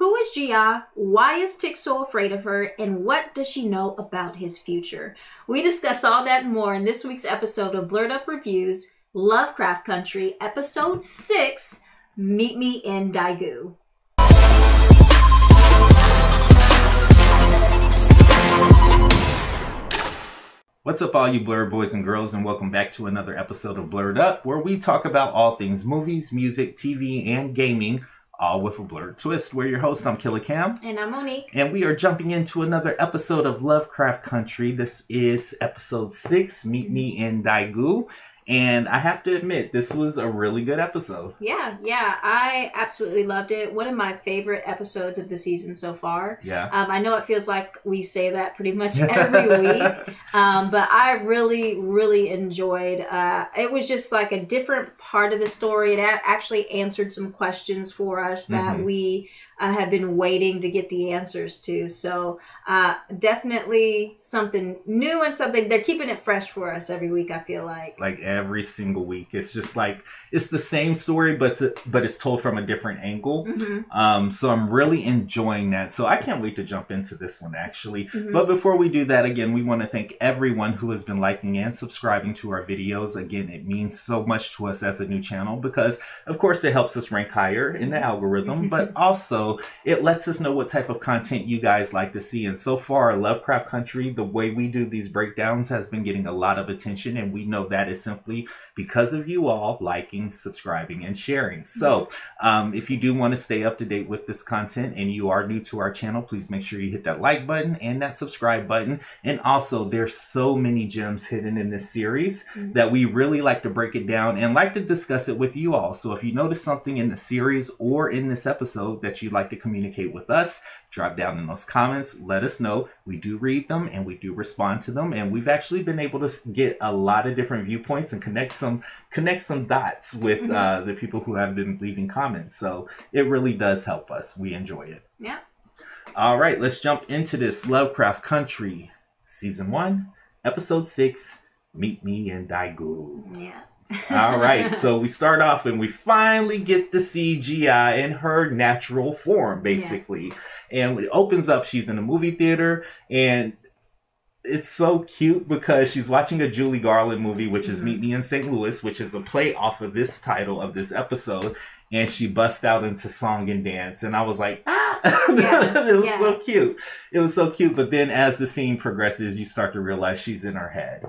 Who is Gia? Why is Tick so afraid of her? And what does she know about his future? We discuss all that and more in this week's episode of Blerd Up Reviews, Lovecraft Country, Episode 6, Meet Me in Daegu. What's up, all you Blerd boys and girls, and welcome back to another episode of Blerd Up, where we talk about all things movies, music, TV, and gaming, all with a blurred twist. We're your hosts. I'm Killer Cam. And I'm Monique. And we are jumping into another episode of Lovecraft Country. This is episode 6, Meet Me in Daegu. And I have to admit, this was a really good episode. Yeah, I absolutely loved it. One of my favorite episodes of the season so far. Yeah. I know it feels like we say that pretty much every week, but I really enjoyed. It was just like a different part of the story. It actually answered some questions for us that we have been waiting to get the answers to. So definitely something new and something, they're keeping it fresh for us every week, I feel like. Like every single week. It's just like, it's the same story, but it's told from a different angle. So I'm really enjoying that. So I can't wait to jump into this one, actually. But before we do that, again, we want to thank everyone who has been liking and subscribing to our videos. Again, it means so much to us as a new channel because, of course, it helps us rank higher in the algorithm, but also it lets us know what type of content you guys like to see. And so far, Lovecraft Country, the way we do these breakdowns has been getting a lot of attention, and we know that is simply because of you all liking, subscribing, and sharing. So if you do want to stay up to date with this content and you are new to our channel, please make sure you hit that like button and that subscribe button. And also, there's so many gems hidden in this series that we really like to break it down and like to discuss it with you all. So if you notice something in the series or in this episode that you'd like to communicate with us, drop down in those comments, let us know. We do read them and we do respond to them, and we've actually been able to get a lot of different viewpoints and connect some dots with the people who have been leaving comments. So it really does help us. We enjoy it. Yeah. All right, let's jump into this. Lovecraft Country, Season 1, Episode 6, Meet Me in Daegu. Yeah. All right, so we start off and we finally get to see Gia in her natural form, basically. Yeah. And when it opens up, she's in a movie theater, and it's so cute because she's watching a Julie Garland movie, which is Meet Me in St. Louis, which is a play off of this title of this episode. And she busts out into song and dance. And I was like, ah! It was so cute. It was so cute. But then as the scene progresses, you start to realize she's in her head.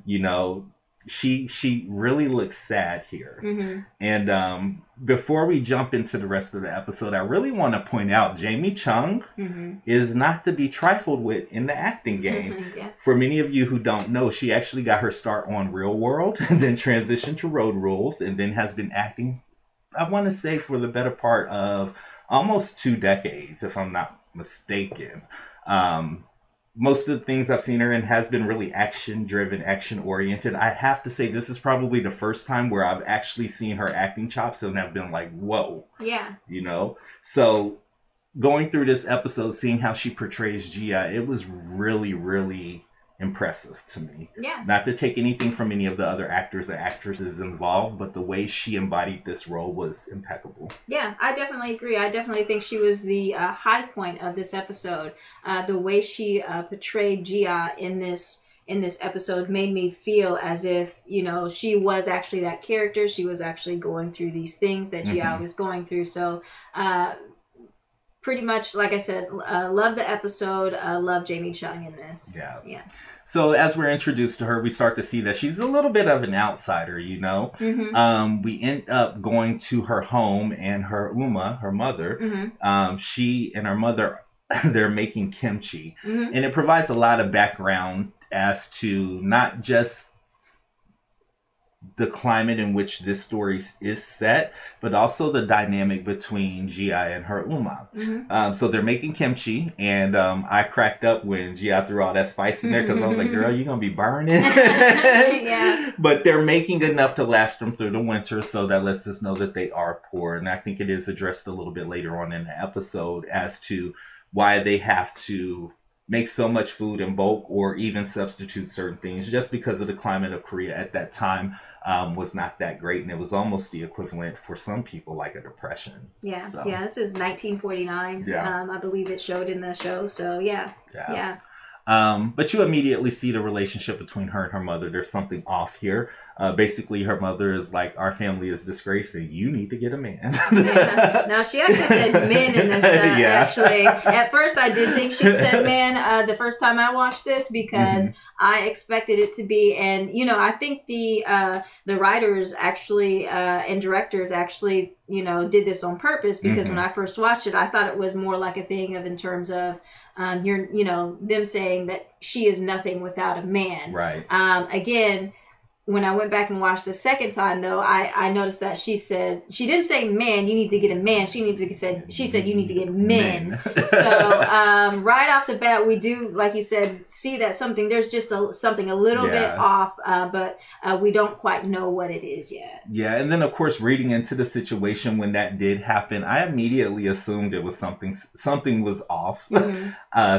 You know, she really looks sad here. And before we jump into the rest of the episode, I really want to point out Jamie Chung is not to be trifled with in the acting game. For many of you who don't know, she actually got her start on Real World and then transitioned to Road Rules and then has been acting, I want to say, for the better part of almost 2 decades, if I'm not mistaken. Most of the things I've seen her in has been really action-driven, action-oriented. I have to say this is probably the first time where I've actually seen her acting chops and I've been like, whoa. Yeah. You know? So going through this episode, seeing how she portrays Gia, it was really impressive to me. Yeah. Not to take anything from any of the other actors or actresses involved, but the way she embodied this role was impeccable. Yeah, I definitely agree. I definitely think she was the high point of this episode. The way she portrayed Gia in this episode made me feel as if, you know, she was actually that character. She was actually going through these things that Gia was going through. So pretty much, like I said, love the episode. Love Jamie Chung in this. Yeah. So as we're introduced to her, we start to see that she's a little bit of an outsider, you know. We end up going to her home, and her Uma, her mother, she and her mother, they're making kimchi. And it provides a lot of background as to not just the climate in which this story is set, but also the dynamic between Gia and her Uma. So they're making kimchi, and I cracked up when Gia threw all that spice in there because I was like, girl, you're gonna be burning. But they're making enough to last them through the winter, so that lets us know that they are poor. And I think it is addressed a little bit later on in the episode as to why they have to make so much food in bulk or even substitute certain things, just because of the climate of Korea at that time was not that great, and it was almost the equivalent for some people like a depression. Yeah, so, yeah. This is 1949. Yeah. I believe it showed in the show. So yeah. But you immediately see the relationship between her and her mother. There's something off here. Basically, her mother is like, our family is disgracing. You need to get a man. Yeah. Now, she actually said men in this. Actually, at first I did think she said men the first time I watched this, because I expected it to be, and I think the writers actually and directors actually did this on purpose, because when I first watched it, I thought it was more like a thing of, in terms of them saying that she is nothing without a man. Right. Again, when I went back and watched the second time, though, I noticed that she didn't say man, you need to get a man. She said you need to get men. So right off the bat, we do, like you said, see that there's just something a little bit off, but we don't quite know what it is yet. Yeah, and then of course, reading into the situation when that did happen, I immediately assumed it was something was off,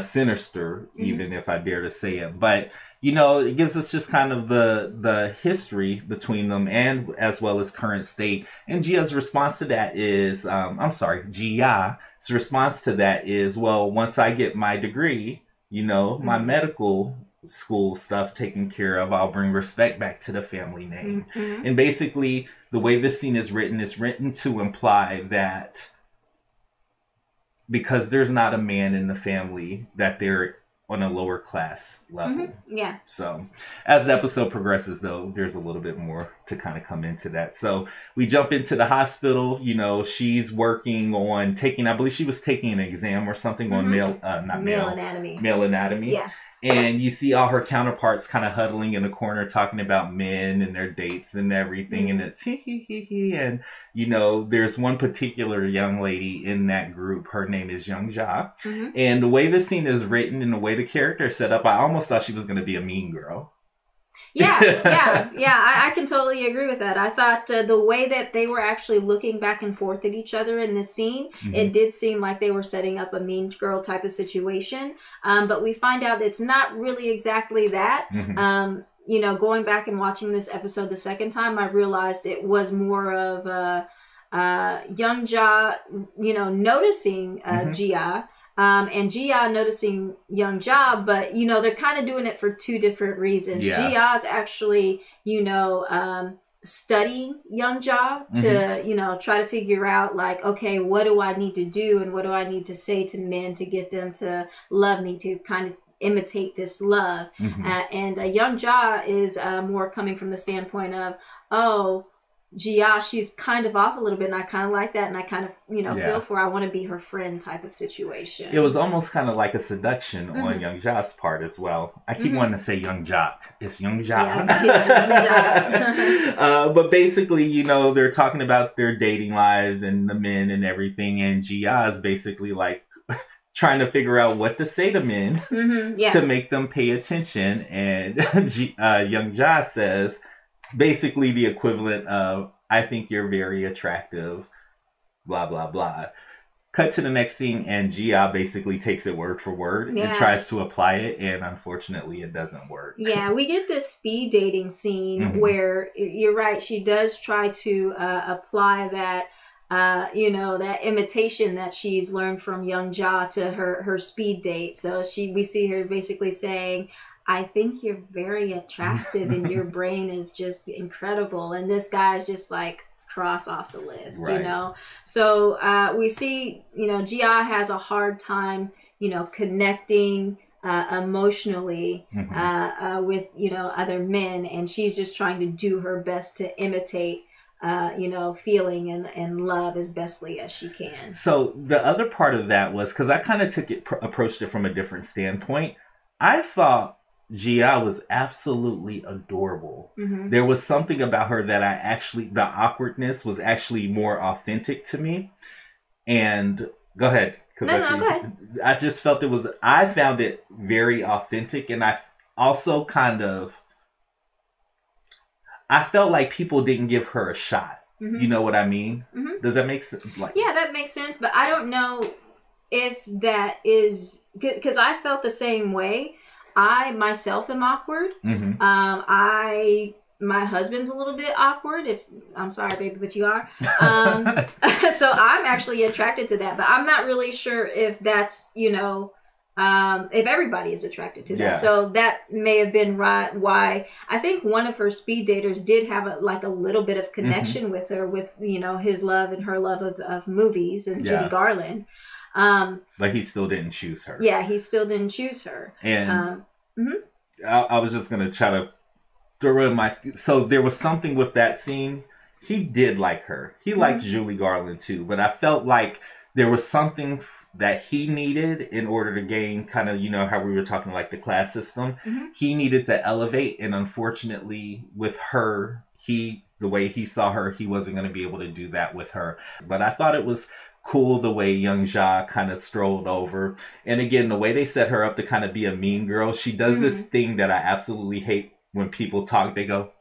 sinister, even if I dare to say it, but. It gives us just kind of the history between them, and as well as current state. And Gia's response to that is, Gia's response to that is, well, once I get my degree, my medical school stuff taken care of, I'll bring respect back to the family name. And basically, the way this scene is written to imply that because there's not a man in the family, that they're on a lower class level. Yeah. So as the episode progresses, though, there's a little bit more to kind of come into that. So we jump into the hospital. She's working on I believe she was taking an exam or something on male anatomy. Male anatomy. Yeah. And you see all her counterparts kind of huddling in a corner talking about men and their dates and everything. And it's hee. And, there's one particular young lady in that group. Her name is Young Ja. And the way this scene is written and the way the character is set up, I almost thought she was going to be a mean girl. Yeah. I can totally agree with that. I thought the way that they were actually looking back and forth at each other in this scene, it did seem like they were setting up a mean girl type of situation. But we find out it's not really exactly that. Going back and watching this episode the second time, I realized it was more of Young Ja, noticing Gia. And Gia noticing Young Ja, but they're kind of doing it for two different reasons. Gia's actually, studying Young Ja to, try to figure out like, okay, what do I need to do and what do I need to say to men to get them to love me, to kind of imitate this love. And Young Ja is more coming from the standpoint of, oh, Gia, she's kind of off a little bit, and I kind of like that, and I kind of, feel for her. I want to be her friend type of situation. It was almost kind of like a seduction on Young Ja's part as well. I keep wanting to say Young Jock. It's Young Ja. But basically, they're talking about their dating lives and the men and everything, and Gia is basically like trying to figure out what to say to men to make them pay attention, and Young Ja says, basically the equivalent of, I think you're very attractive, blah, blah, blah. Cut to the next scene, and Gia basically takes it word for word and tries to apply it, and unfortunately it doesn't work. Yeah, we get this speed dating scene where, you're right, she does try to apply that, that imitation that she's learned from Young Ja to her speed date. So we see her basically saying, I think you're very attractive and your brain is just incredible. And this guy's just like cross off the list, So we see, Gia has a hard time, connecting emotionally with, other men. And she's just trying to do her best to imitate, feeling and love as bestly as she can. So the other part of that was, because I kind of approached it from a different standpoint. I thought Gia was absolutely adorable. There was something about her that the awkwardness was actually more authentic to me. And go ahead. Go ahead. I just felt I found it very authentic. And I also I felt like people didn't give her a shot. You know what I mean? Does that make sense? Yeah, that makes sense. But I don't know if that is, because I felt the same way. I myself am awkward. My husband's a little bit awkward. If I'm sorry, baby, but you are. So I'm actually attracted to that, but I'm not really sure if that's, you know, if everybody is attracted to that. Yeah. So that may have been why I think one of her speed daters did have a little bit of connection with her, with, you know, his love and her love of movies and Judy Garland. But he still didn't choose her. Yeah, he still didn't choose her. And I was just going to try to throw in so there was something with that scene. He did like her. He liked Julie Garland too, but I felt like there was something that he needed in order to gain kind of, you know, how we were talking like the class system. He needed to elevate, and unfortunately with her, the way he saw her, he wasn't going to be able to do that with her. But I thought it was cool the way young Ja kind of strolled over. And again, the way they set her up to kind of be a mean girl, she does this thing that I absolutely hate when people talk, they go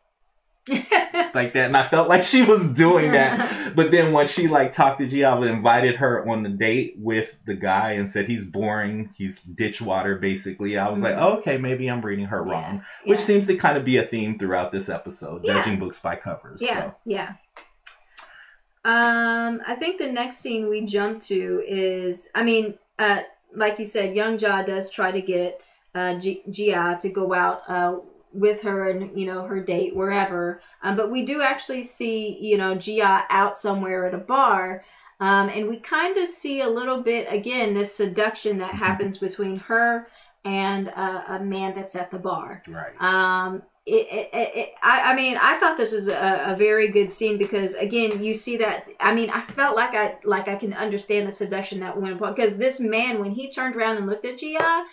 like that. And I felt like she was doing that. But then when she like talked to Gia and invited her on the date with the guy and said he's boring, he's ditch water basically, I was like, oh, okay, maybe I'm reading her wrong. Which seems to kind of be a theme throughout this episode, judging books by covers. I think the next scene we jump to is, I mean, like you said, young Ja does try to get Gia to go out with her and, you know, her date wherever. But we do actually see, you know, Gia out somewhere at a bar. And we kind of see a little bit, again, this seduction that happens between her and a man that's at the bar. Right. I mean, I thought this was a very good scene because, again, you see that. I mean, I felt like I can understand the seduction that went upon, because this man, when he turned around and looked at Gia,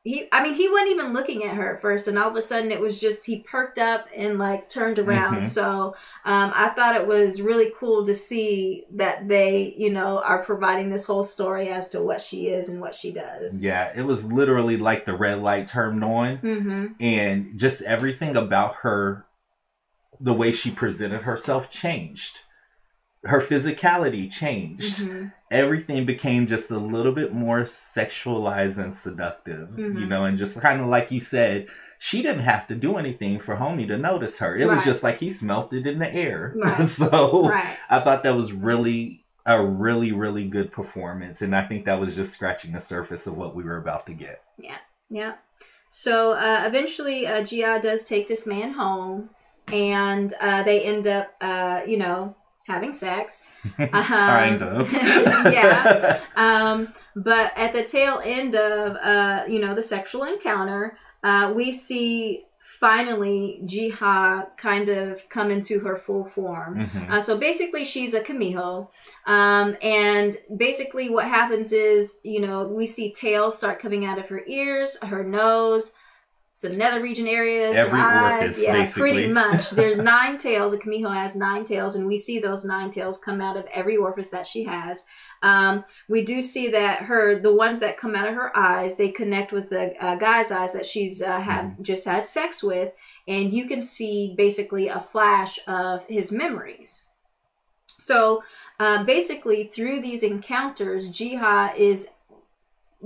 he wasn't even looking at her at first, and all of a sudden it was just, he perked up and like turned around. So I thought it was really cool to see that they, you know, are providing this whole story as to what she is and what she does. Yeah, it was literally like the red light turned on, and just everything about her, the way she presented herself changed. Her physicality changed. Everything became just a little bit more sexualized and seductive, you know, and just kind of like you said, she didn't have to do anything for homie to notice her. It was just like he smelt it in the air. So I thought that was a really, really good performance. And I think that was just scratching the surface of what we were about to get. Yeah. So eventually Gia does take this man home, and they end up, you know, having sex. Kind of. But at the tail end of, you know, the sexual encounter, we see finally Jiha kind of come into her full form. So basically she's a Kamiho. And basically what happens is, you know, we see tails start coming out of her ears, her nose, some nether region areas, every eyes. Orifice, basically. Pretty much. There's 9 tails. A Kamiho has 9 tails, and we see those 9 tails come out of every orifice that she has. We do see that the ones that come out of her eyes, they connect with the guy's eyes that she's just had sex with, and you can see basically a flash of his memories. So basically through these encounters, Jiha is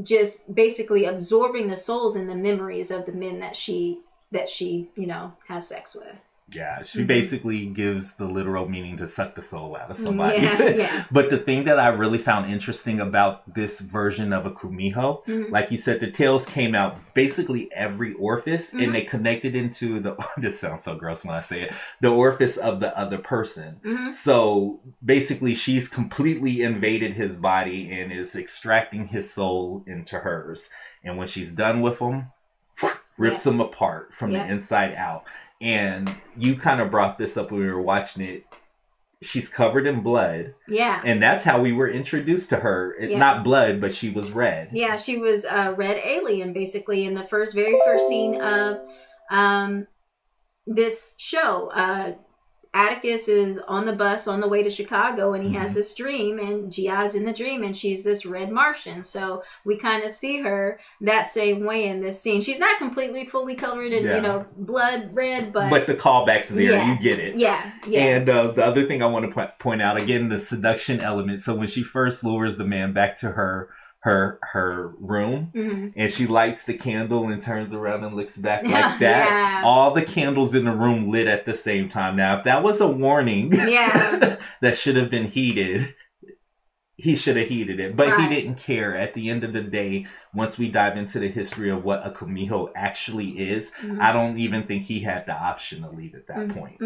just basically absorbing the souls and the memories of the men that she, you know, has sex with. Yeah, she basically gives the literal meaning to suck the soul out of somebody. But the thing that I really found interesting about this version of a Kumiho, like you said, the tails came out basically every orifice, and they connected into the, this sounds so gross when I say it, the orifice of the other person. So basically she's completely invaded his body and is extracting his soul into hers. And when she's done with him, rips him apart from the inside out. And you kind of brought this up when we were watching it. She's covered in blood. Yeah. And that's how we were introduced to her. Not blood, but she was red. Yeah, she was a red alien, basically, in the very first scene of this show. Atticus is on the bus on the way to Chicago, and he has this dream, and Gia's in the dream, and she's this red Martian. So we kind of see her that same way in this scene. She's not completely fully covered in, you know, blood red, but the callback's there. You get it. Yeah. And the other thing I want to point out, again, the seduction element. So when she first lures the man back to her room, and she lights the candle and turns around and looks back like that. All the candles in the room lit at the same time. Now, if that was a warning that should have been heeded, he should have heeded it. But he didn't care. At the end of the day, once we dive into the history of what a kumiho actually is, I don't even think he had the option to leave at that point.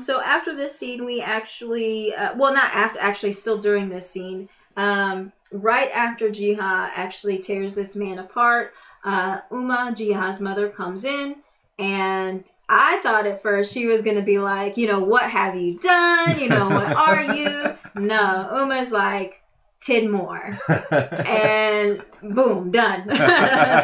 So after this scene, we actually, well, not after, actually still during this scene, right after Jiha actually tears this man apart, Uma, Jiha's mother, comes in, and I thought at first she was going to be like, you know, what have you done? You know, what are you? No, Uma's like, 10 more. And boom, done.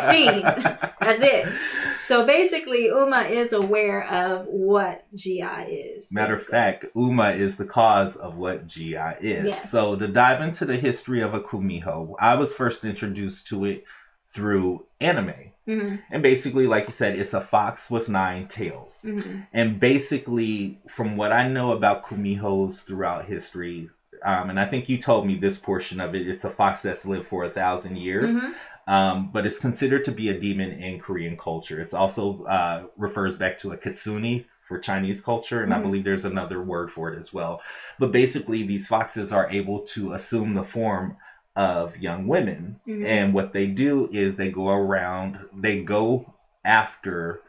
Scene. That's it. So basically, Uma is aware of what Gia is. Matter of fact, Uma is the cause of what Gia is. Yes. So to dive into the history of a kumiho, I was first introduced to it through anime. And basically, like you said, it's a fox with 9 tails. And basically, from what I know about kumihos throughout history, and I think you told me this portion of it, it's a fox that's lived for 1,000 years. But it's considered to be a demon in Korean culture. It's also refers back to a kitsune for Chinese culture, and I believe there's another word for it as well. But basically, these foxes are able to assume the form of young women. And what they do is they go after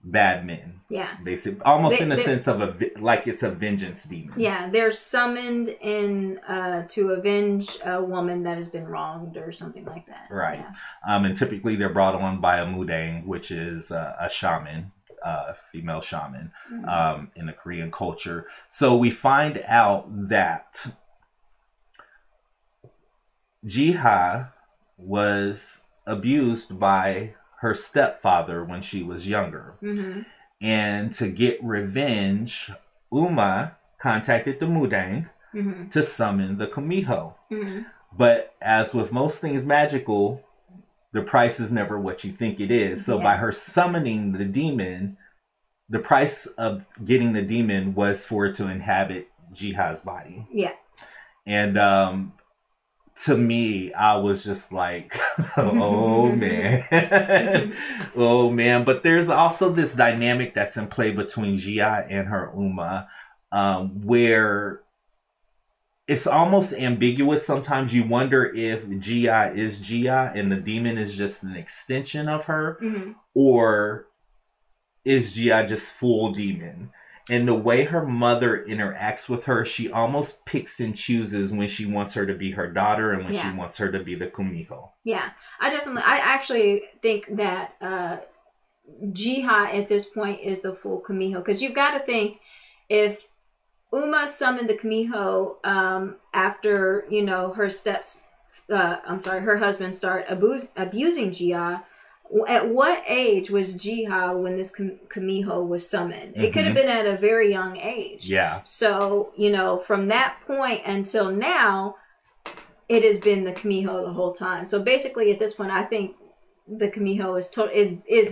bad men. Yeah. Basically, almost in the sense of like it's a vengeance demon. Yeah, they're summoned in to avenge a woman that has been wronged or something like that. Right. Yeah. And typically they're brought on by a mudang, which is a shaman, female shaman, in the Korean culture. So we find out that Jiha was abused by her stepfather when she was younger. And to get revenge, Uma contacted the mudang to summon the kumiho. But as with most things magical, the price is never what you think it is. So by her summoning the demon, the price of getting the demon was for it to inhabit Jiha's body. Yeah. And to me, I was just like, oh man. Oh man. But there's also this dynamic that's in play between Gia and her Uma, where it's almost ambiguous. Sometimes you wonder if Gia is Gia and the demon is just an extension of her, or is Gia just full demon? And the way her mother interacts with her, she almost picks and chooses when she wants her to be her daughter and when she wants her to be the kumiho. Yeah, I actually think that Jiha at this point is the full kumiho, because you've got to think, if Uma summoned the kumiho after, you know, her husband start abusing Gia. At what age was Jiha when this kumiho was summoned? It could have been at a very young age. Yeah. So, you know, from that point until now, it has been the kumiho the whole time. So basically, at this point, I think the kumiho is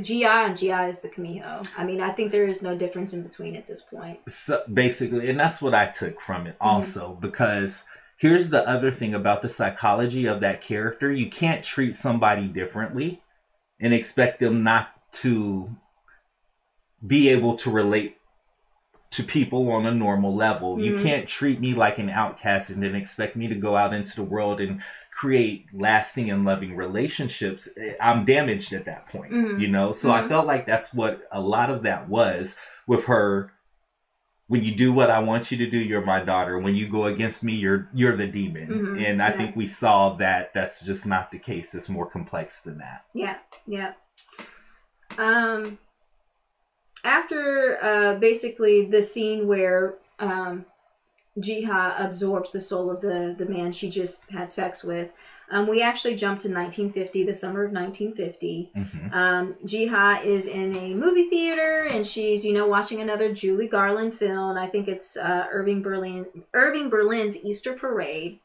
Gia, and Gia is the kumiho. I mean, I think there is no difference in between at this point. So basically, and that's what I took from it also, because here's the other thing about the psychology of that character. You can't treat somebody differently and expect them not to be able to relate to people on a normal level. You can't treat me like an outcast and then expect me to go out into the world and create lasting and loving relationships. I'm damaged at that point, you know? So I felt like that's what a lot of that was with her. When you do what I want you to do, you're my daughter. When you go against me, you're the demon. And I think we saw that that's just not the case. It's more complex than that. Yeah. Yeah. After basically the scene where Jiha absorbs the soul of the man she just had sex with. We actually jump to 1950, the summer of 1950. Jiha is in a movie theater, and she's, watching another Julie Garland film. I think it's Irving Berlin's Easter Parade.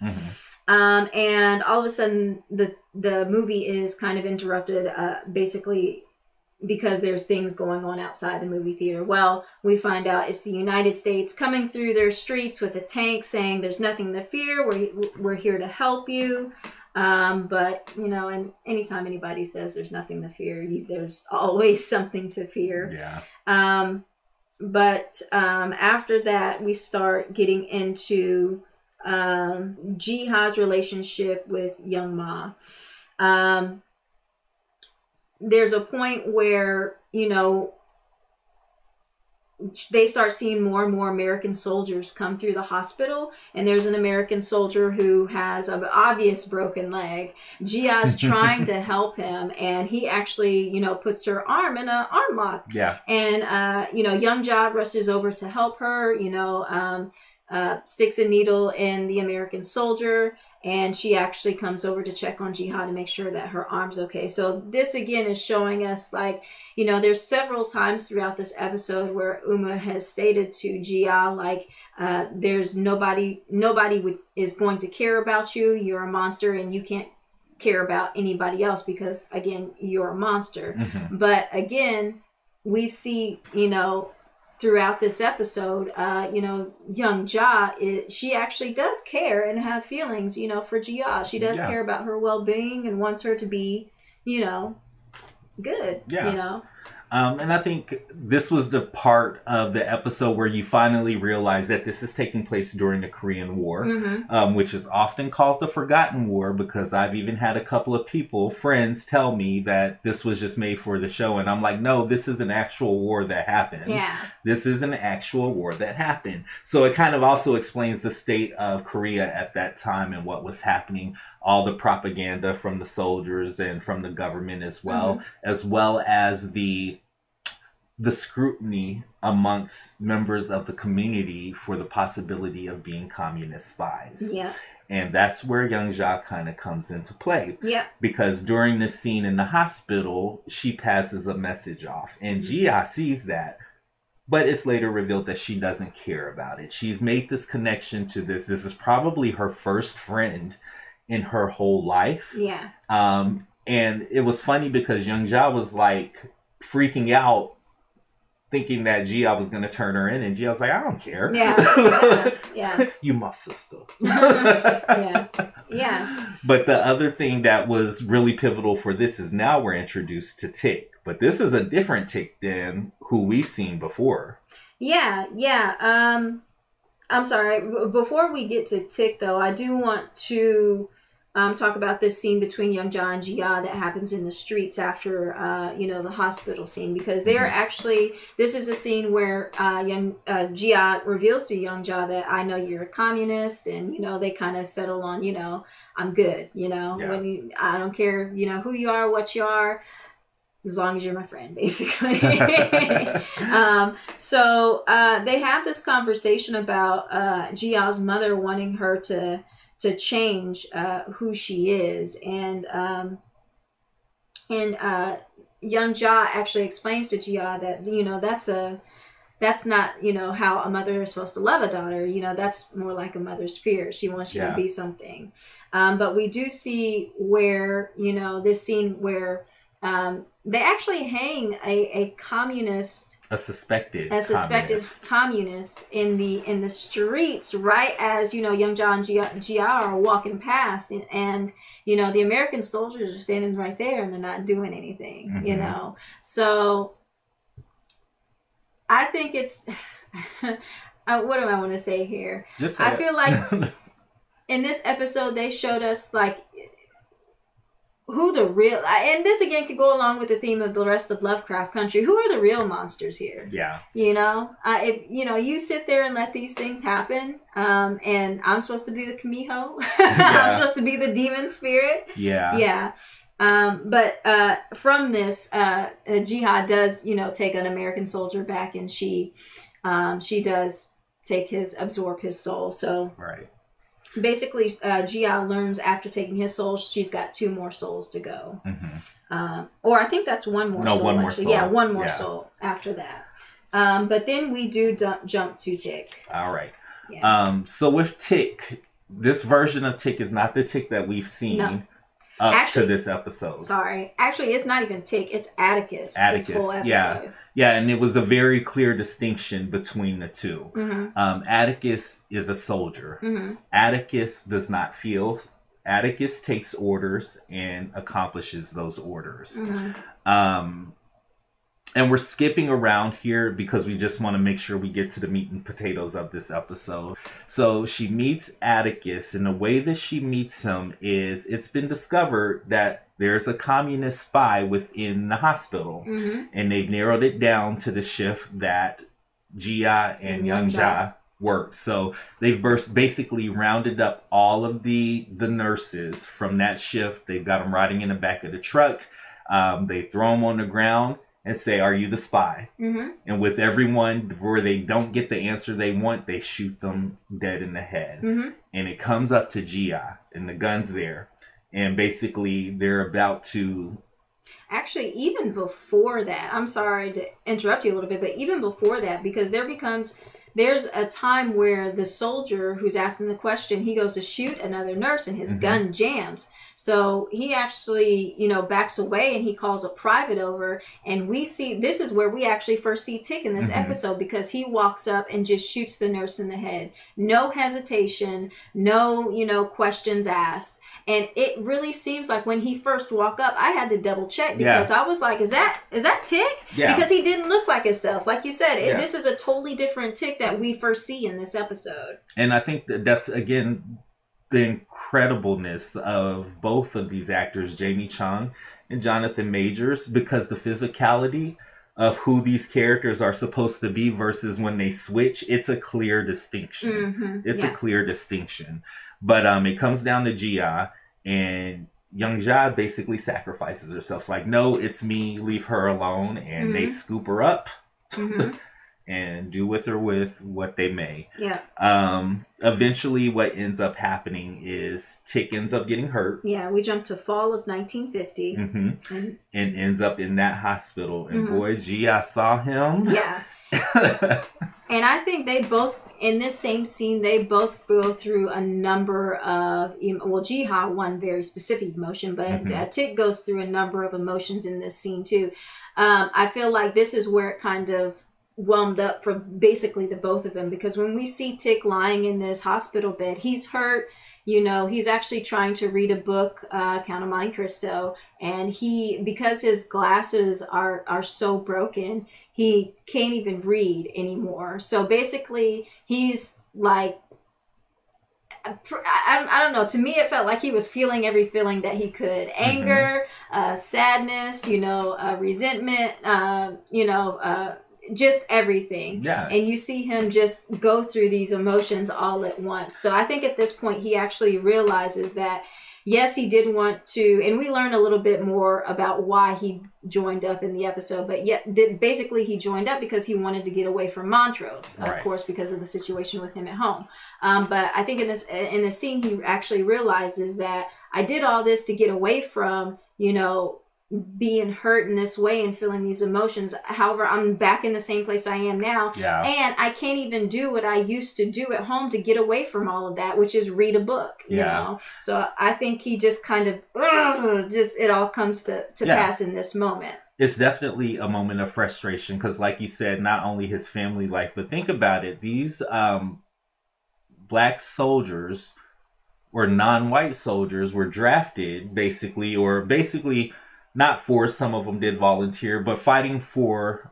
And all of a sudden, the movie is kind of interrupted, basically because there's things going on outside the movie theater. Well, we find out it's the United States coming through their streets with a tank saying there's nothing to fear. We're here to help you. But, and anytime anybody says there's nothing to fear, there's always something to fear. Yeah. But after that, we start getting into Jiha's relationship with Young Ma. There's a point where, they start seeing more and more American soldiers come through the hospital, and there's an American soldier who has an obvious broken leg. Jia's trying to help him, and he actually, puts her arm in an arm lock. Yeah. And, Young Jia rushes over to help her, sticks a needle in the American soldier, and she actually comes over to check on Jiha to make sure that her arm's okay. So this again is showing us, like, there's several times throughout this episode where Uma has stated to Jia, like, there's nobody is going to care about you. You're a monster, and you can't care about anybody else because, again, you're a monster. But again, we see, throughout this episode, Young Jia, she actually does care and have feelings, for Jia. She does care about her well-being and wants her to be, good, And I think this was the part of the episode where you finally realize that this is taking place during the Korean War, which is often called the Forgotten War, because I've even had a couple of friends tell me that this was just made for the show. And I'm like, no, this is an actual war that happened. Yeah. This is an actual war that happened. So it kind of also explains the state of Korea at that time and what was happening. All the propaganda from the soldiers and from the government as well as the scrutiny amongst members of the community for the possibility of being communist spies. Yeah. And that's where Young Jia kind of comes into play. Yeah. Because during this scene in the hospital, she passes a message off, and Jia sees that. But it's later revealed that she doesn't care about it. She's made this connection to this. This is probably her first friend in her whole life. Yeah. And it was funny because Young Jia was like freaking out, thinking that Jia was going to turn her in, and Jia was like, I don't care. Yeah. You my sister. Yeah. But the other thing that was really pivotal for this is now we're introduced to Tick. But this is a different Tick than who we've seen before. Yeah. I'm sorry. Before we get to Tick, though, I do want to talk about this scene between Young Jia and Jia that happens in the streets after, the hospital scene, because they're actually, this is a scene where Young Jia reveals to Young Jia that I know you're a communist, and, they kind of settle on, I'm good, when I don't care, who you are, what you are, as long as you're my friend, basically. So they have this conversation about Jia's mother wanting her to change who she is, and Young Jia actually explains to Jia that that's not how a mother is supposed to love a daughter. That's more like a mother's fear. She wants you to be something. But we do see where this scene where they actually hang a communist, a suspected communist in the streets, right as Young Jia and Jia are walking past, and the American soldiers are standing right there and they're not doing anything. So I think it's what do I want to say here? I feel like in this episode they showed us like who the real, and this again could go along with the theme of the rest of Lovecraft Country. Who are the real monsters here? Yeah. If you sit there and let these things happen, and I'm supposed to be the Kamiho. I'm supposed to be the demon spirit. Yeah. But from this, Jihad does, take an American soldier back, and she does absorb his soul. So right. basically, Gia learns after taking his soul, she's got 2 more souls to go. Or I think that's one more soul. One more actually. soul. Yeah, one more soul after that. But then we do jump to Tick. All right. Yeah. So with Tick, this version of Tick is not the Tick that we've seen up to this episode. Sorry. Actually, it's not even Tick. It's Atticus. Atticus. This whole episode. Yeah. Yeah, and it was a very clear distinction between the two. Atticus is a soldier. Atticus does not feel. Atticus takes orders and accomplishes those orders. And we're skipping around here because we just want to make sure we get to the meat and potatoes of this episode. So she meets Atticus, and the way that she meets him is it's been discovered that there's a communist spy within the hospital. And they've narrowed it down to the shift that Gia and Young Ja worked. So they've basically rounded up all of the nurses from that shift. They've got them riding in the back of the truck. They throw them on the ground and say, "Are you the spy?" And with everyone where they don't get the answer they want, they shoot them dead in the head. And it comes up to Gia, and the gun's there. And basically, they're about to... Actually, even before that, I'm sorry to interrupt you a little bit, but even before that, because there's a time where the soldier who's asking the question, he goes to shoot another nurse and his gun jams. So he actually, backs away and he calls a private over. And we see, this is where we actually first see Tick in this episode, because he walks up and just shoots the nurse in the head. No hesitation, no, questions asked. And it really seems like when he first walked up, I had to double check, because I was like, is that Tick? Yeah. Because he didn't look like himself. Like you said, this is a totally different Tick that we first see in this episode. And I think that's, again, the incredibleness of both of these actors, Jamie Chung and Jonathan Majors, because the physicality of who these characters are supposed to be versus when they switch, it's a clear distinction. It's a clear distinction. But it comes down to Gia, and Young Ja basically sacrifices herself. It's like, no, it's me, leave her alone. And they scoop her up and do with her with what they may. Yeah. Eventually, what ends up happening is Tick ends up getting hurt. Yeah, we jump to fall of 1950. And ends up in that hospital. And boy, Gia saw him. Yeah. And I think they both, in this same scene, they both go through a number of, well, Jiha, one very specific emotion, but Tick goes through a number of emotions in this scene too. I feel like this is where it kind of whelmed up for basically the both of them, because when we see Tick lying in this hospital bed, he's hurt. He's actually trying to read a book, Count of Monte Cristo, and because his glasses are so broken, he can't even read anymore. So basically, he's like, I don't know. To me, it felt like he was feeling every feeling that he could: anger, sadness, resentment, just everything. Yeah. And you see him just go through these emotions all at once. So I think at this point he actually realizes that, yes, he did want to, and we learn a little bit more about why he joined up in the episode, but yet basically he joined up because he wanted to get away from Montrose, of course, because of the situation with him at home. But I think in this scene, he actually realizes that I did all this to get away from, being hurt in this way and feeling these emotions. However, I'm back in the same place I am now. Yeah. And I can't even do what I used to do at home to get away from all of that, which is read a book, you know? So I think he just kind of, it all comes to pass in this moment. It's definitely a moment of frustration because, like you said, not only his family life, but think about it. These black soldiers or non-white soldiers were drafted basically not forced, some of them did volunteer, but fighting for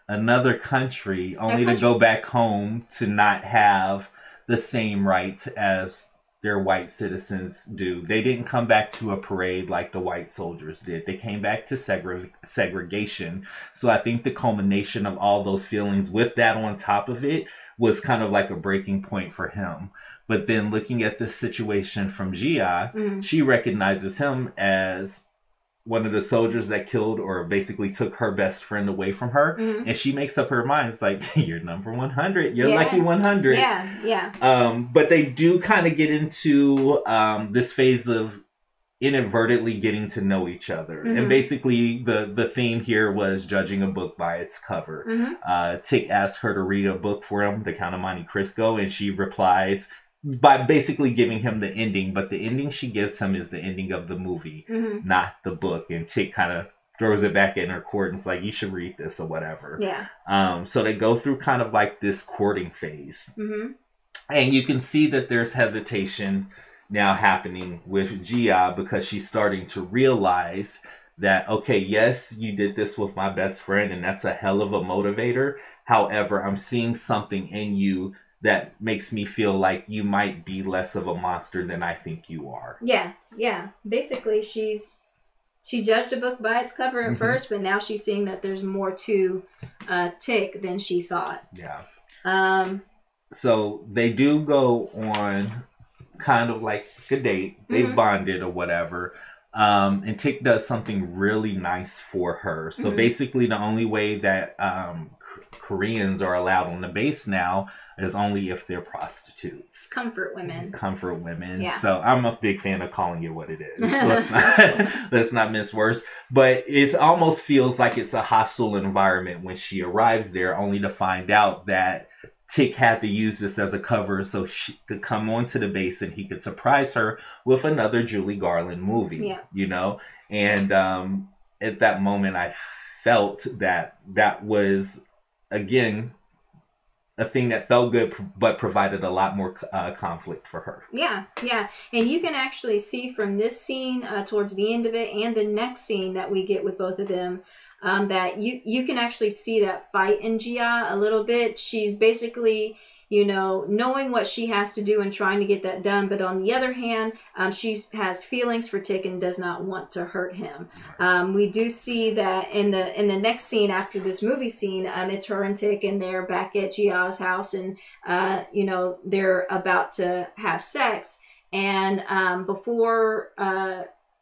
another country only to go back home to not have the same rights as their white citizens do. They didn't come back to a parade like the white soldiers did. They came back to segregation. So I think the culmination of all those feelings with that on top of it was kind of like a breaking point for him. But then looking at the situation from Gia, she recognizes him as one of the soldiers that killed or basically took her best friend away from her. And she makes up her mind. It's like, you're number 100. You're lucky 100. But they do kind of get into this phase of inadvertently getting to know each other. And basically the theme here was judging a book by its cover. Tick asks her to read a book for him, The Count of Monte Cristo, and she replies by basically giving him the ending, but the ending she gives him is the ending of the movie, not the book. And Tick kind of throws it back in her court and is like, you should read this or whatever. So they go through kind of like this courting phase. And you can see that there's hesitation now happening with Gia, because she's starting to realize that, okay, yes, you did this with my best friend, and that's a hell of a motivator. However, I'm seeing something in you that makes me feel like you might be less of a monster than I think you are. Basically, she judged a book by its cover at first, but now she's seeing that there's more to Tick than she thought. So they do go on kind of like a date. They've bonded or whatever. And Tick does something really nice for her. So basically the only way that Koreans are allowed on the base now is only if they're prostitutes. Comfort women. So I'm a big fan of calling it what it is. Let's not mince words. But it almost feels like it's a hostile environment when she arrives there, only to find out that Tick had to use this as a cover so she could come onto the base and he could surprise her with another Julie Garland movie, you know? And at that moment, I felt that was, again, a thing that felt good, but provided a lot more conflict for her. And you can actually see from this scene towards the end of it and the next scene that we get with both of them, that you can actually see that fight in Gia a little bit. She's basically, you know, knowing what she has to do and trying to get that done. But on the other hand, she has feelings for Tick and does not want to hurt him. We do see that in the next scene after this movie scene, it's her and Tick, and they're back at Gia's house, and you know, they're about to have sex. And before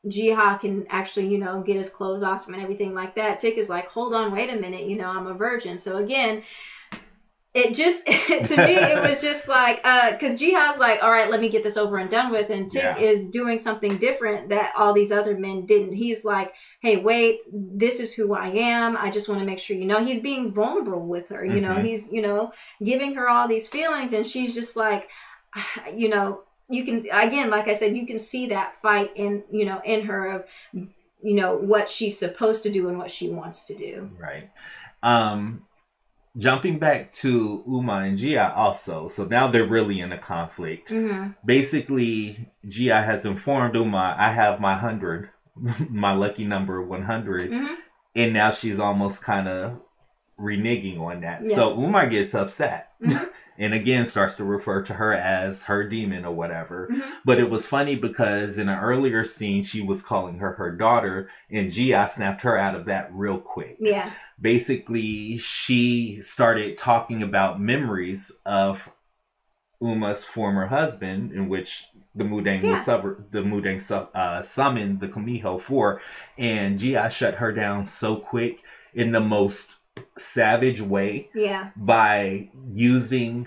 Jiha can actually, you know, get his clothes off him and everything like that, Tick is like, hold on, wait a minute, you know, I'm a virgin. So again, it just, to me, it was just like, because Jiha's like, all right, let me get this over and done with. And Tick is doing something different that all these other men didn't. He's like, hey, wait, this is who I am. I just want to make sure, you know, he's being vulnerable with her. You know, he's, you know, giving her all these feelings. And she's just like, you know, you can, again, like I said, you can see that fight in, you know, in her of, you know, what she's supposed to do and what she wants to do. Right. Jumping back to Uma and Gia also. So now they're really in a conflict. Basically, Gia has informed Uma, I have my 100, my lucky number 100. And now she's almost kind of reneging on that. So Uma gets upset. And again, starts to refer to her as her demon or whatever. But it was funny because in an earlier scene, she was calling her her daughter, and Gia snapped her out of that real quick. Basically, she started talking about memories of Uma's former husband, in which the Mudang was summoned the Kumiho for, and Gia shut her down so quick in the most savage way by using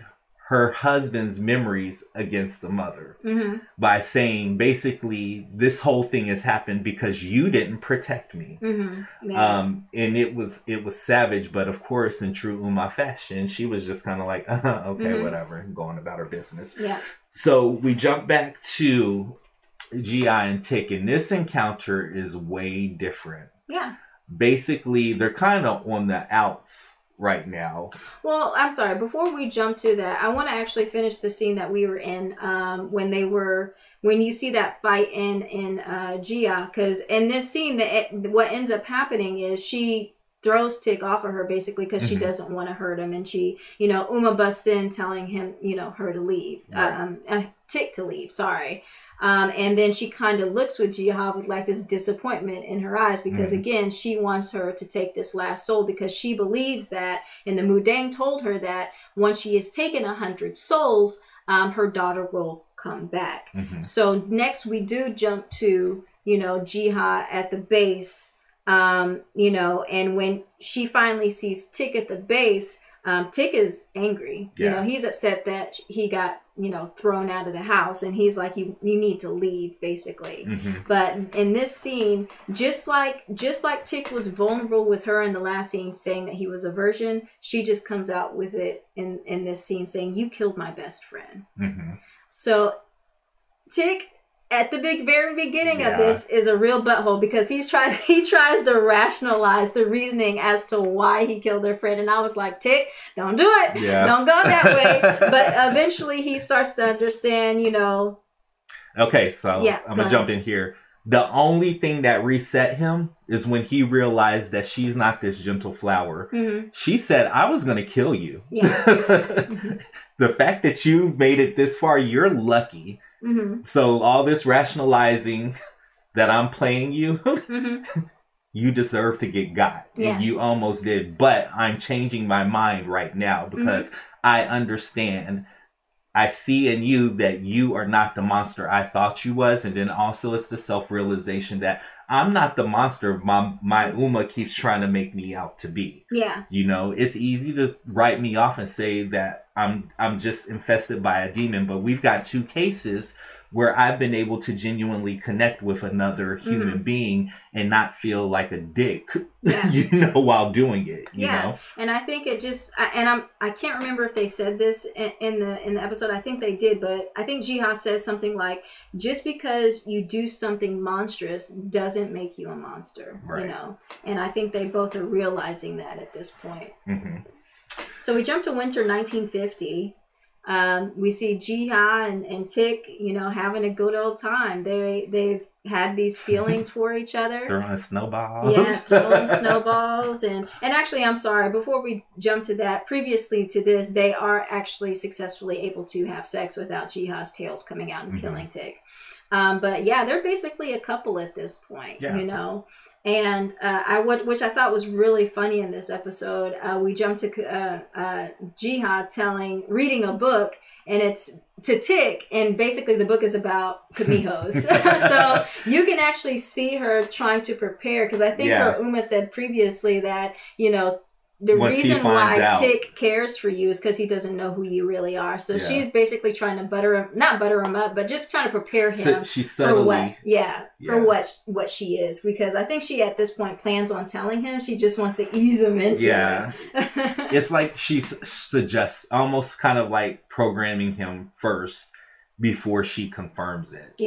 her husband's memories against the mother, by saying basically this whole thing has happened because you didn't protect me. And it was savage, but of course in true Uma fashion, she was just kind of like, okay, whatever, going about her business. So we jump back to Gia and Tick, and this encounter is way different. Basically, they're kind of on the outs right now. Well, I'm sorry. Before we jump to that, I want to actually finish the scene that we were in when you see that fight in Gia, because in this scene, what ends up happening is she throws Tick off of her basically because she doesn't want to hurt him, and she, you know, Uma busts in telling him, you know, her to leave, Tick to leave. Sorry. And then she kind of looks with Jiha with like this disappointment in her eyes because again, she wants her to take this last soul because she believes that, and the Mudang told her that once she has taken 100 souls, her daughter will come back. So next we do jump to you know, Jiha at the base, you know, and when she finally sees Tick at the base, Tick is angry. Yeah. You know, he's upset that he got, you know, thrown out of the house, and he's like, you need to leave, basically. But in this scene, just like Tick was vulnerable with her in the last scene, saying that he was a virgin, she just comes out with it in this scene, saying, you killed my best friend. So Tick, at the very beginning of this, is a real butthole, because he tries to rationalize the reasoning as to why he killed her friend, and I was like, Tick, don't do it, don't go that way. But eventually he starts to understand, you know. Okay, so I'm gonna jump in here. The only thing that reset him is when he realized that she's not this gentle flower. She said, I was gonna kill you. The fact that you made it this far, you're lucky. So all this rationalizing that I'm playing you, you deserve to get got. And you almost did. But I'm changing my mind right now because I understand. I see in you that you are not the monster I thought you was. And then also it's the self-realization that I'm not the monster my Uma keeps trying to make me out to be. You know, it's easy to write me off and say that I'm just infested by a demon, but we've got 2 cases where I've been able to genuinely connect with another human being and not feel like a dick, you know, while doing it, you know? And I think it just, I can't remember if they said this in the episode. I think they did, but I think Jiha says something like, just because you do something monstrous doesn't make you a monster, you know? And I think they both are realizing that at this point. So we jump to winter 1950. We see Jiha and Tick, you know, having a good old time. They've had these feelings for each other. Throwing snowballs. Throwing snowballs. And actually, I'm sorry, before we jump to that, previously to this, they are actually successfully able to have sex without Jiha's tails coming out and killing Tick. But yeah, they're basically a couple at this point, you know. And which I thought was really funny in this episode, we jumped to Jiha reading a book, and it's to Tick, and basically the book is about Kamihos. So you can actually see her trying to prepare, because I think her Uma said previously that, you know, the reason why Tick cares for you is because he doesn't know who you really are. So she's basically trying to not butter him up, but just trying to prepare him for what she is. Because I think she at this point plans on telling him. She just wants to ease him into it. It's like she suggests, almost kind of like programming him first before she confirms it.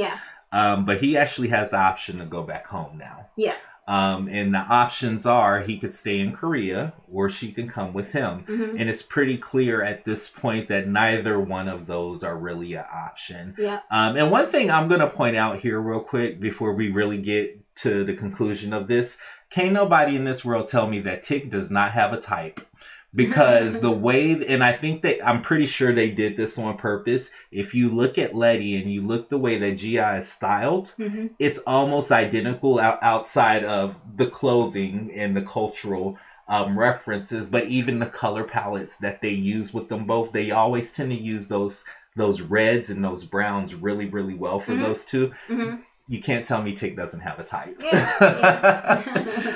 But he actually has the option to go back home now. And the options are he could stay in Korea or she can come with him. And it's pretty clear at this point that neither one of those are really an option. And one thing I'm going to point out here real quick before we really get to the conclusion of this, can't nobody in this world tell me that Tick does not have a type. Because the way, and I think that I'm pretty sure they did this on purpose. If you look at Letty and you look the way that Gia is styled, it's almost identical outside of the clothing and the cultural references, but even the color palettes that they use with them both, they always tend to use those reds and those browns really, really well for those two. You can't tell me Tick doesn't have a type.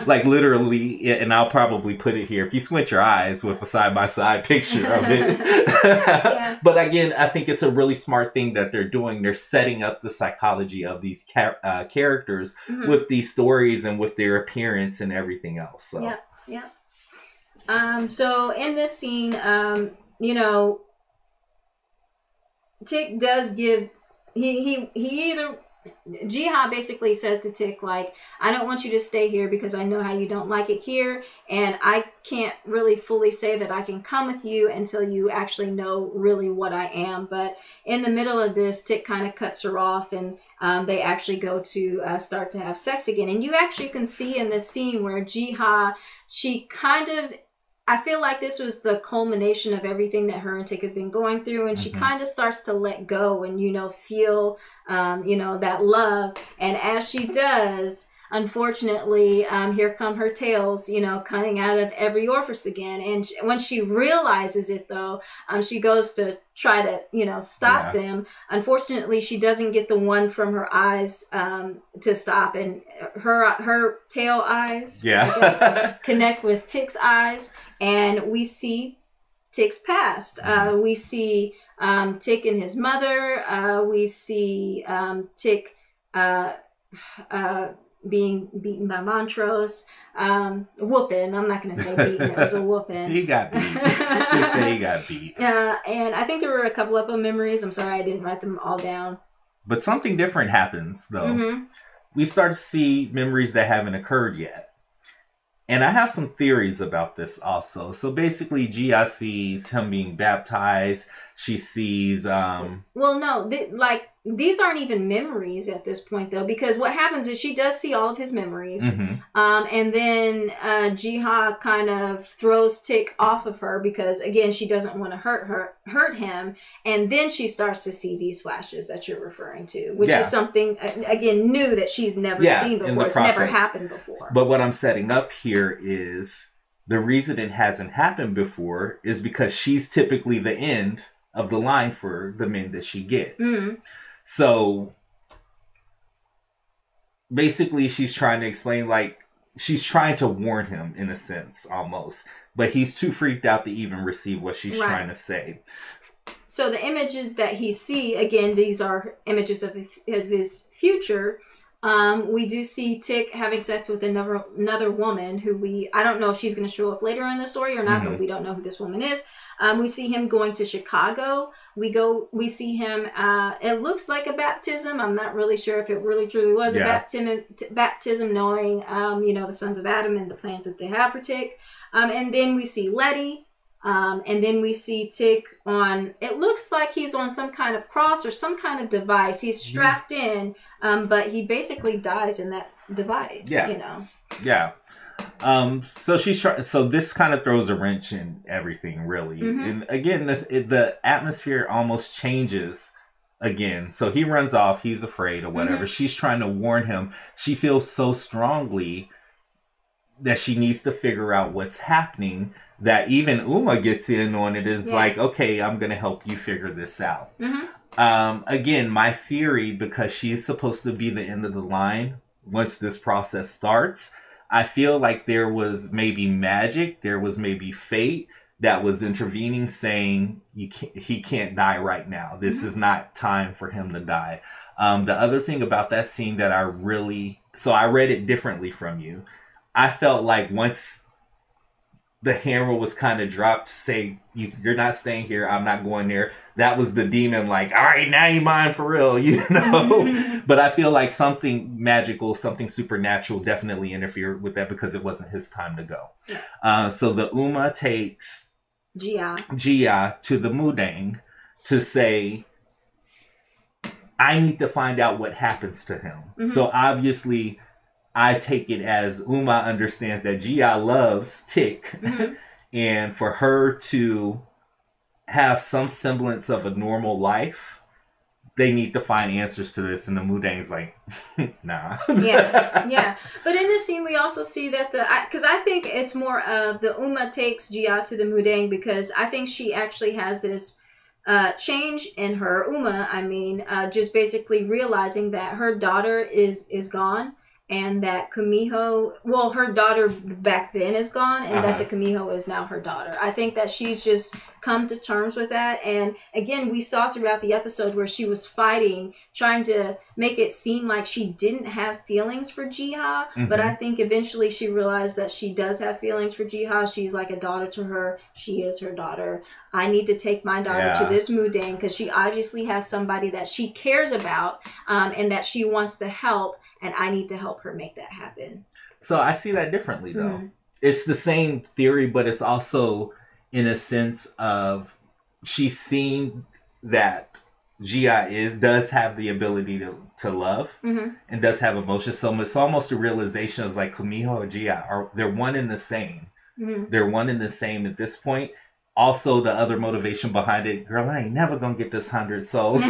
Like literally, and I'll probably put it here. If you squint your eyes with a side-by-side picture of it. But again, I think it's a really smart thing that they're doing. They're setting up the psychology of these characters with these stories and with their appearance and everything else. So. So in this scene, you know, Tick does give, he either... Jiha basically says to Tick, like, I don't want you to stay here because I know how you don't like it here, and I can't really fully say that I can come with you until you actually know really what I am. But in the middle of this, Tick kind of cuts her off, and they actually go to start to have sex again. And you actually can see in this scene where Jiha, she kind of, I feel like this was the culmination of everything that her and Tick have been going through, and she kind of starts to let go and, you know, feel, you know, that love. And as she does, unfortunately, here come her tails, you know, coming out of every orifice again. And when she realizes it, though, she goes to try to, you know, stop them. Unfortunately, she doesn't get the one from her eyes to stop, and her tail eyes, I guess, connect with Tick's eyes, and we see Tick's past. We see Tick and his mother. We see Tick being beaten by Montrose. Whooping. I'm not going to say beaten. It was a whooping. He got beat. Just say he got beat. And I think there were a couple of memories. I'm sorry I didn't write them all down. But something different happens, though. We start to see memories that haven't occurred yet. And I have some theories about this also. So basically, Gia sees him being baptized. She sees... Well, no. These aren't even memories at this point, though. Because what happens is she does see all of his memories. And then Jiha kind of throws Tick off of her because, again, she doesn't want to hurt him. And then she starts to see these flashes that you're referring to. Which is something, again, new that she's never seen before. It's never happened before. But what I'm setting up here is the reason it hasn't happened before is because she's typically the end of the line for the men that she gets. So basically she's trying to explain, like, she's trying to warn him in a sense almost, but he's too freaked out to even receive what she's trying to say. So the images that he see, again, these are images of his future. We do see Tick having sex with another woman who I don't know if she's going to show up later in the story or not, but we don't know who this woman is. We see him going to Chicago. We see him, it looks like a baptism. I'm not really sure if it really truly was a baptism, knowing, you know, the sons of Adam and the plans that they have for Tick. And then we see Letty. And then we see Tick on, it looks like he's on some kind of cross or some kind of device. He's strapped in, but he basically dies in that device, you know? So so this kind of throws a wrench in everything, really. And again, the atmosphere almost changes again. So he runs off, he's afraid or whatever. She's trying to warn him. She feels so strongly that she needs to figure out what's happening that even Uma gets in on it, is like, okay, I'm going to help you figure this out. Again, my theory, because she's supposed to be the end of the line once this process starts, I feel like there was maybe magic, there was maybe fate that was intervening, saying he can't die right now. This is not time for him to die. The other thing about that scene that I read it differently from you. I felt like once the hammer was kind of dropped to say, you're not staying here, I'm not going there, that was the demon, like, all right, now you're mine for real, you know? But I feel like something magical, something supernatural definitely interfered with that because it wasn't his time to go. So the Uma takes Gia to the Mudang to say, I need to find out what happens to him. So obviously, I take it as Uma understands that Gia loves Tick. And for her to have some semblance of a normal life, they need to find answers to this. And the Mudang's like, nah. But in this scene, we also see that because I think it's more of the Uma takes Gia to the Mudang because I think she actually has this change in her, Uma, just basically realizing that her daughter is gone. And that Kumiho, her daughter back then is gone, and that the Kumiho is now her daughter. I think that she's just come to terms with that. And again, we saw throughout the episode where she was fighting, trying to make it seem like she didn't have feelings for Jiha. But I think eventually she realized that she does have feelings for Jiha. She's like a daughter to her. She is her daughter. I need to take my daughter to this Mudang because she obviously has somebody that she cares about and that she wants to help. And I need to help her make that happen. So I see that differently, though. It's the same theory, but it's also in a sense of she's seen that Gia does have the ability to love and does have emotions. So it's almost a realization of like Kumiho and Gia they're one and the same. They're one and the same at this point. also the other motivation behind it, girl, I ain't never gonna get this 100 souls.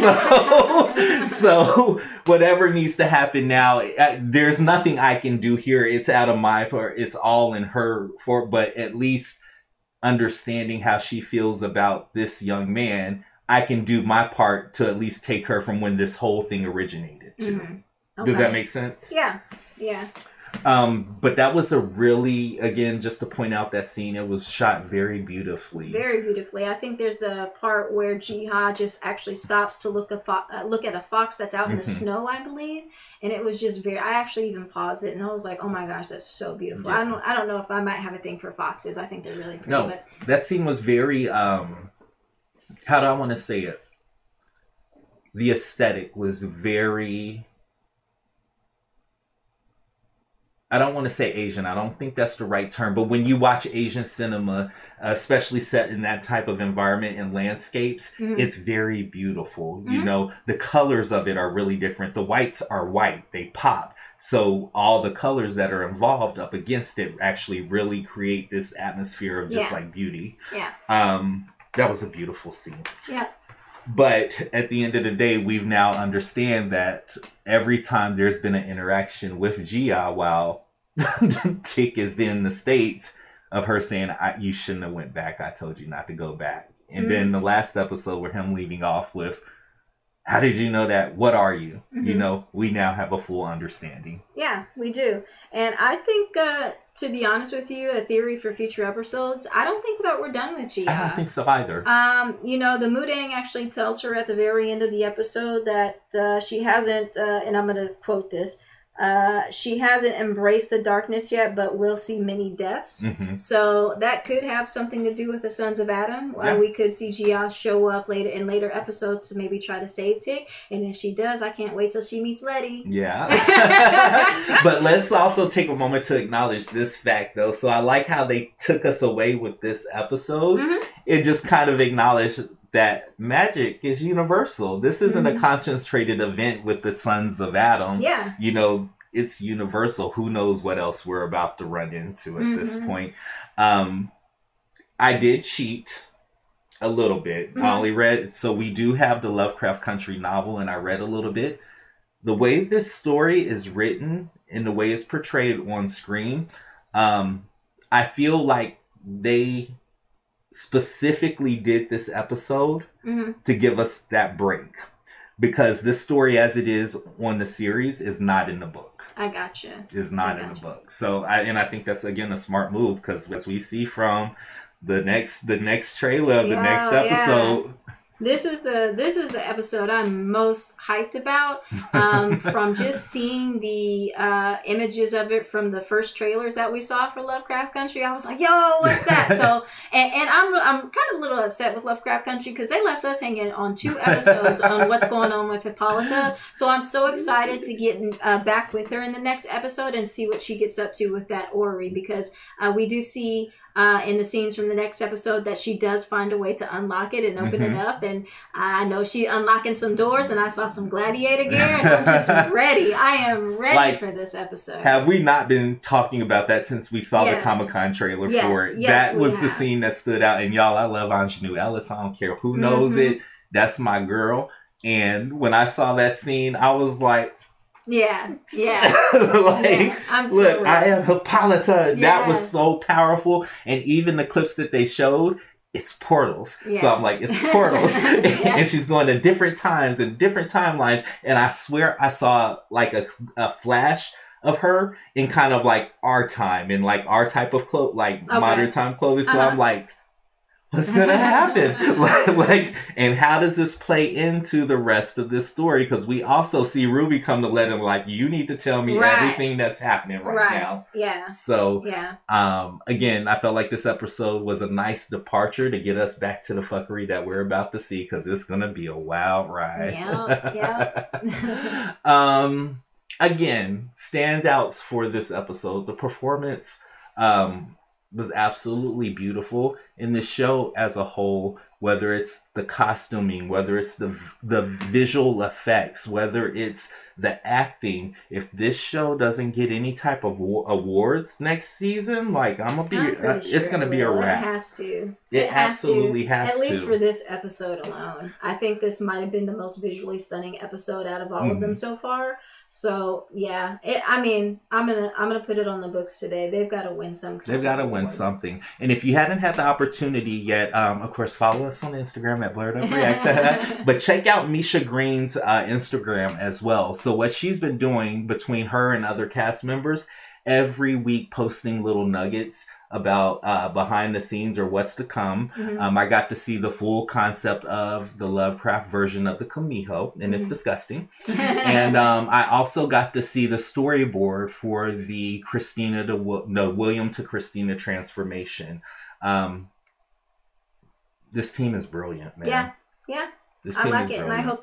So whatever needs to happen now, there's nothing I can do here. It's out of my part. It's all in her for, but at least understanding how she feels about this young man, I can do my part to at least take her from when this whole thing originated to. Okay. Does that make sense? Yeah. Yeah. But that was a really, again, just to point out that scene, it was shot very beautifully. Very beautifully. I think there's a part where Jiha just actually stops to look at a fox that's out in the snow, I believe. And it was just I actually even paused it and I was like, oh my gosh, that's so beautiful. Yeah. I don't know if I might have a thing for foxes. I think they're really pretty. No, but that scene was very, how do I want to say it? The aesthetic was very... I don't want to say Asian. I don't think that's the right term. But when you watch Asian cinema, especially set in that type of environment and landscapes, it's very beautiful. You know, the colors of it are really different. The whites are white. They pop. So all the colors that are involved up against it actually really create this atmosphere of just like beauty. Yeah. That was a beautiful scene. Yeah. But at the end of the day, we've now understand that every time there's been an interaction with Gia while Tick is in the States, of her saying, you shouldn't have went back. I told you not to go back. And then the last episode where him leaving off with, how did you know that? What are you? You know, we now have a full understanding. Yeah, we do. And I think, to be honest with you, a theory for future episodes, I don't think that we're done with Gia. I don't think so either. You know, the Mudang actually tells her at the very end of the episode that she hasn't, and I'm going to quote this, she hasn't embraced the darkness yet, but will see many deaths. So that could have something to do with the Sons of Adam. We could see Gia show up later episodes to maybe try to save Tick. And if she does, I can't wait till she meets Letty. Yeah. But let's also take a moment to acknowledge this fact, though. So I like how they took us away with this episode. It just kind of acknowledged that magic is universal. This isn't a concentrated event with the Sons of Adam. Yeah. You know, it's universal. Who knows what else we're about to run into at this point. I did cheat a little bit. I only read, so we do have the Lovecraft Country novel, and I read a little bit. The way this story is written and the way it's portrayed on screen, I feel like they specifically did this episode to give us that break, because this story as it is on the series is not in the book. I gotcha. Is not in the book. So I think that's again a smart move, because as we see from the next trailer of the next episode, this is the episode I'm most hyped about, from just seeing the images of it from the first trailers that we saw for Lovecraft Country. I was like, yo, what's that? So, and I'm kind of a little upset with Lovecraft Country because they left us hanging on 2 episodes on what's going on with Hippolyta. So I'm so excited to get back with her in the next episode and see what she gets up to with that orrery, because we do see in the scenes from the next episode that she does find a way to unlock it and open it up. And I know she unlocking some doors, and I saw some gladiator gear, and I'm just ready. I am ready for this episode. Have we not been talking about that since we saw the Comic-Con trailer for it? That was the scene that stood out. And y'all, I love Ingenue Ellis. I don't care who knows it. That's my girl. And when I saw that scene, I was like, I'm so look, ready. I am Hippolyta. That was so powerful. And even the clips that they showed, it's portals. So I'm like, it's portals. And she's going to different times and different timelines. And I swear I saw like a flash of her in kind of like our time, in like our type of modern time clothing. So I'm like, what's gonna happen? And how does this play into the rest of this story? Because we also see Ruby come to let him, like, you need to tell me everything that's happening right now. Yeah. So, again, I felt like this episode was a nice departure to get us back to the fuckery that we're about to see, because it's gonna be a wild ride. Again, standouts for this episode. The performance was absolutely beautiful, and the show as a whole whether it's the costuming, whether it's the visual effects, whether it's the acting. If this show doesn't get any type of awards next season, like it's gonna be a wrap. It has to. It absolutely has to. At least for this episode alone. I think this might have been the most visually stunning episode out of all of them so far. So yeah, I'm gonna put it on the books today. They've got to win some. They've got to win something. And if you hadn't had the opportunity yet, of course, follow us on Instagram at Blerd Reacts. But check out Misha Green's Instagram as well. So what she's been doing between her and other cast members, every week posting little nuggets about behind the scenes or what's to come. I got to see the full concept of the Lovecraft version of the Kumiho, and it's disgusting. And I also got to see the storyboard for the William to Christina transformation. This team is brilliant, man. Yeah. I like it, and I hope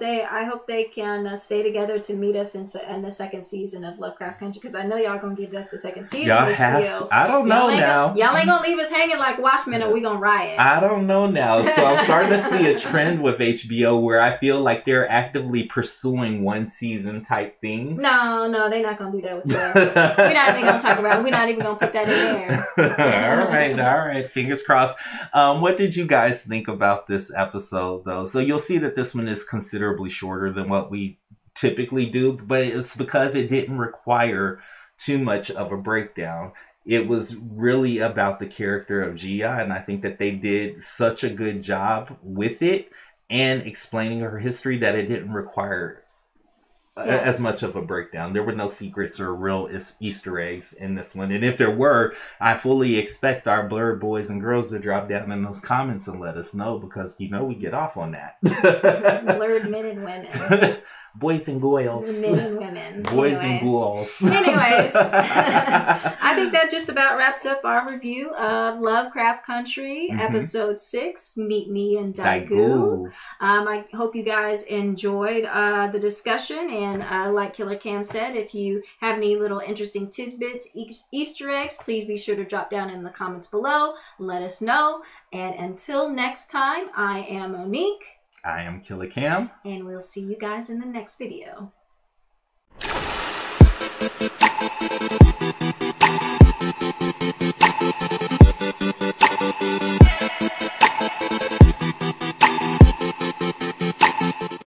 they can stay together to meet us in the second season of Lovecraft Country, because I know y'all gonna give us the second season. Y'all have to. I don't know now. Y'all ain't gonna leave us hanging like Watchmen, or we gonna riot. I don't know now. So I'm starting to see a trend with HBO where I feel like they're actively pursuing one season type things. No, they're not gonna do that with you. We're not even gonna talk about it. We're not even gonna put that in there. All right. Fingers crossed. What did you guys think about this episode, though? So you'll see that this one is considerably shorter than what we typically do, but it's because it didn't require too much of a breakdown. It was really about the character of Gia, and I think that they did such a good job with it and explaining her history that it didn't require as much of a breakdown. There were no secrets or real Easter eggs in this one. And if there were, I fully expect our Blerd boys and girls to drop down in those comments and let us know, because we get off on that. Blerd men and women. Boys and girls. Men and women. Boys and girls. Anyways, I think that just about wraps up our review of Lovecraft Country, episode 6, Meet Me in Daegu. I hope you guys enjoyed the discussion, and like Killer Cam said, if you have any little interesting tidbits, Easter eggs, please be sure to drop down in the comments below. Let us know. And until next time, I am Monique. I am Killer Cam. And we'll see you guys in the next video.